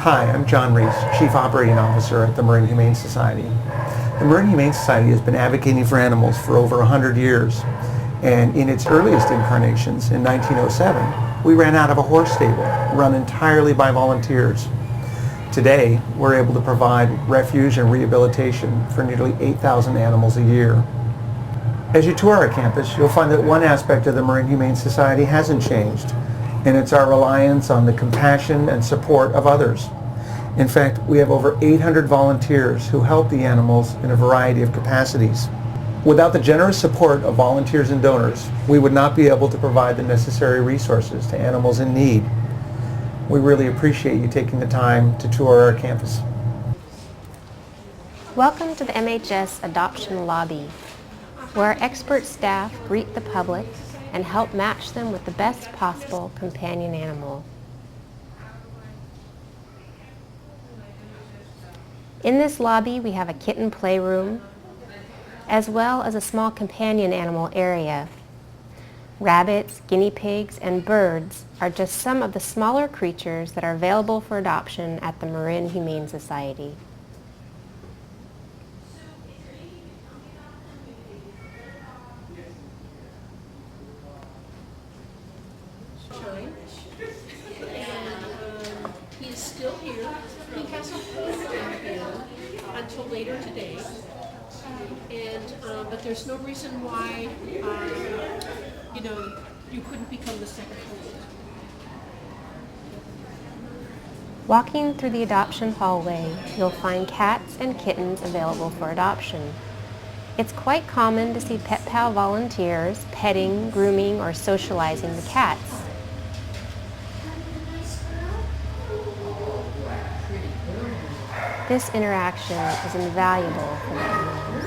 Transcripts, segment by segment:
Hi, I'm John Reese, Chief Operating Officer at the Marin Humane Society. The Marin Humane Society has been advocating for animals for over 100 years, and in its earliest incarnations in 1907, we ran out of a horse stable run entirely by volunteers. Today, we're able to provide refuge and rehabilitation for nearly 8,000 animals a year. As you tour our campus, you'll find that one aspect of the Marin Humane Society hasn't changed, and it's our reliance on the compassion and support of others. In fact, we have over 800 volunteers who help the animals in a variety of capacities. Without the generous support of volunteers and donors, we would not be able to provide the necessary resources to animals in need. We really appreciate you taking the time to tour our campus. Welcome to the MHS Adoption Lobby, where our expert staff greet the public and help match them with the best possible companion animal. In this lobby, we have a kitten playroom, as well as a small companion animal area. Rabbits, guinea pigs, and birds are just some of the smaller creatures that are available for adoption at the Marin Humane Society. He's still here. He hasn't moved until later today. But there's no reason why, you couldn't become the second home. Walking through the adoption hallway, you'll find cats and kittens available for adoption. It's quite common to see pet pal volunteers petting, grooming, or socializing the cats. This interaction is invaluable for the animals.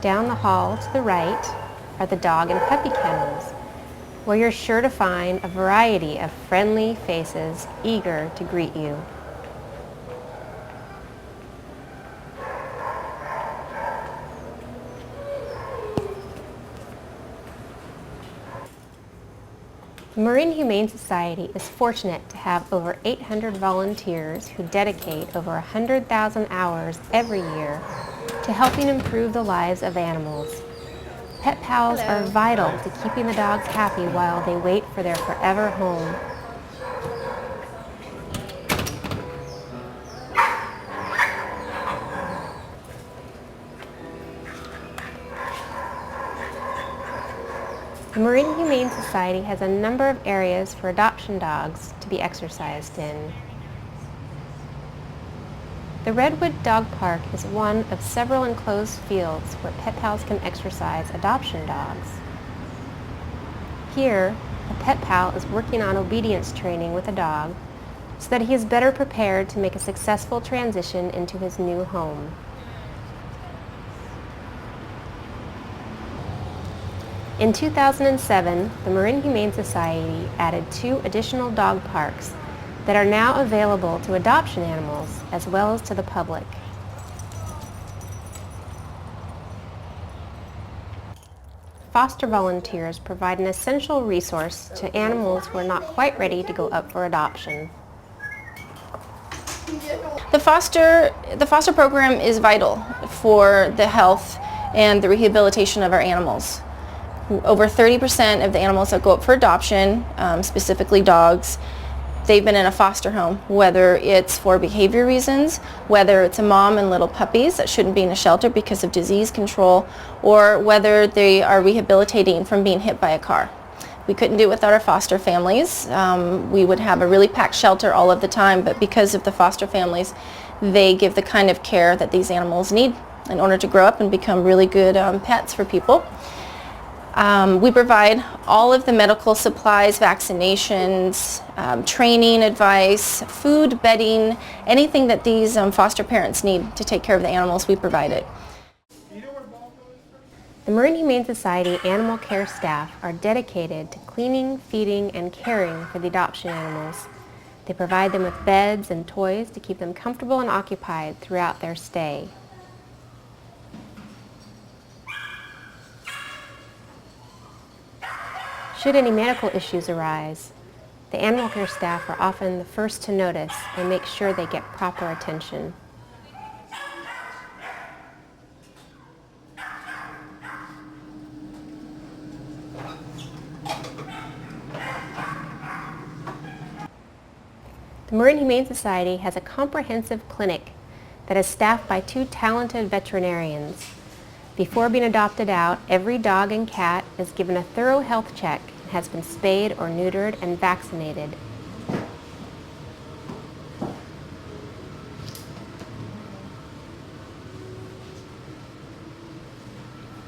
Down the hall to the right are the dog and puppy kennels, where you're sure to find a variety of friendly faces eager to greet you. The Marin Humane Society is fortunate to have over 800 volunteers who dedicate over 100,000 hours every year to helping improve the lives of animals. Pet pals are vital to keeping the dogs happy while they wait for their forever home. The Marin Humane Society has a number of areas for adoption dogs to be exercised in. The Redwood Dog Park is one of several enclosed fields where pet pals can exercise adoption dogs. Here, a pet pal is working on obedience training with a dog so that he is better prepared to make a successful transition into his new home. In 2007, the Marin Humane Society added 2 additional dog parks that are now available to adoption animals as well as to the public. Foster volunteers provide an essential resource to animals who are not quite ready to go up for adoption. The foster program is vital for the health and the rehabilitation of our animals. Over 30% of the animals that go up for adoption, specifically dogs, they've been in a foster home, whether it's for behavior reasons, whether it's a mom and little puppies that shouldn't be in a shelter because of disease control, or whether they are rehabilitating from being hit by a car. We couldn't do it without our foster families. We would have a really packed shelter all of the time, but because of the foster families, they give the kind of care that these animals need in order to grow up and become really good pets for people. We provide all of the medical supplies, vaccinations, training advice, food, bedding, anything that these foster parents need to take care of the animals, we provide it. The Marin Humane Society animal care staff are dedicated to cleaning, feeding, and caring for the adoption animals. They provide them with beds and toys to keep them comfortable and occupied throughout their stay. Should any medical issues arise, the animal care staff are often the first to notice and make sure they get proper attention. The Marin Humane Society has a comprehensive clinic that is staffed by 2 talented veterinarians. Before being adopted out, every dog and cat is given a thorough health check and has been spayed or neutered and vaccinated.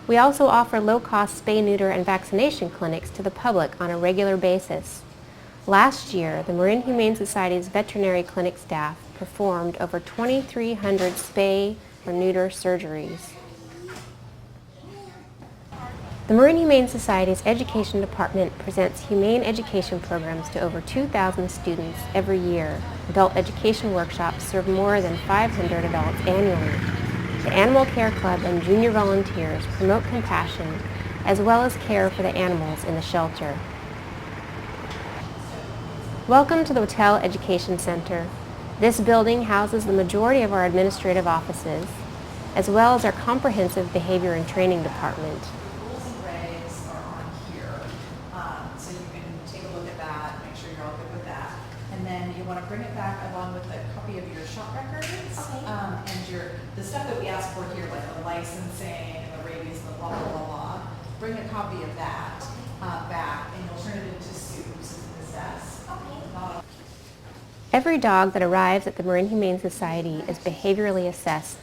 We also offer low-cost spay, neuter, and vaccination clinics to the public on a regular basis. Last year, the Marin Humane Society's veterinary clinic staff performed over 2,300 spay or neuter surgeries. The Marin Humane Society's Education Department presents humane education programs to over 2,000 students every year. Adult education workshops serve more than 500 adults annually. The Animal Care Club and junior volunteers promote compassion as well as care for the animals in the shelter. Welcome to the Hotel Education Center. This building houses the majority of our administrative offices, as well as our comprehensive behavior and training department. Rules and regs are on here, so you can take a look at that, make sure you're all good with that. And then you want to bring it back along with a copy of your shop records. And the stuff that we ask for here, like the licensing and the rabies and the blah, blah, blah, blah. Bring a copy of that back, and you'll turn it into Sue's in this desk. Every dog that arrives at the Marin Humane Society is behaviorally assessed.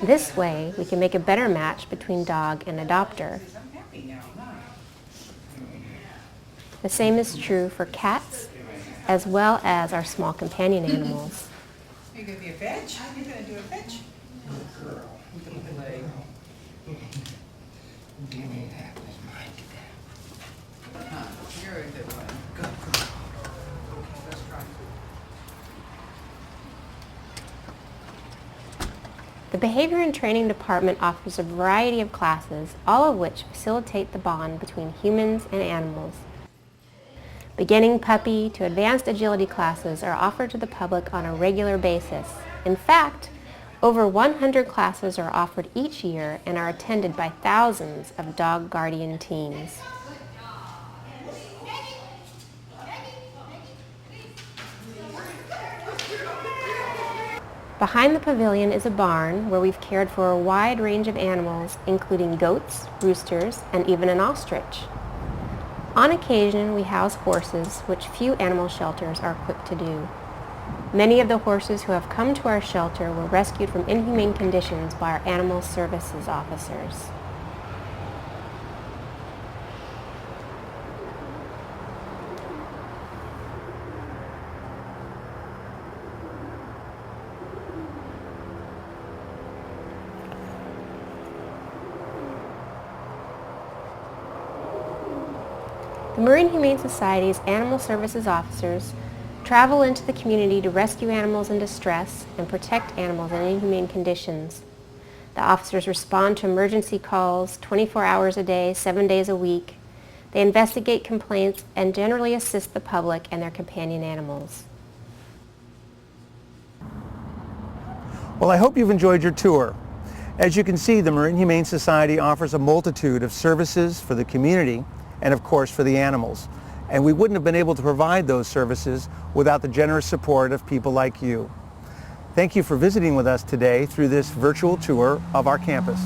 This way, we can make a better match between dog and adopter. The same is true for cats, as well as our small companion animals. Are you going to be a bitch? Are you going to do a bitch? You're a good one. Good. Okay, let's try. The Behavior and Training Department offers a variety of classes, all of which facilitate the bond between humans and animals. Beginning puppy to advanced agility classes are offered to the public on a regular basis. In fact, over 100 classes are offered each year and are attended by thousands of dog guardian teams. Behind the pavilion is a barn where we've cared for a wide range of animals, including goats, roosters, and even an ostrich. On occasion, we house horses, which few animal shelters are equipped to do. Many of the horses who have come to our shelter were rescued from inhumane conditions by our animal services officers. The Marin Humane Society's Animal Services officers travel into the community to rescue animals in distress and protect animals in inhumane conditions. The officers respond to emergency calls 24 hours a day, 7 days a week. They investigate complaints and generally assist the public and their companion animals. Well, I hope you've enjoyed your tour. As you can see, the Marin Humane Society offers a multitude of services for the community and of course for the animals. And we wouldn't have been able to provide those services without the generous support of people like you. Thank you for visiting with us today through this virtual tour of our campus.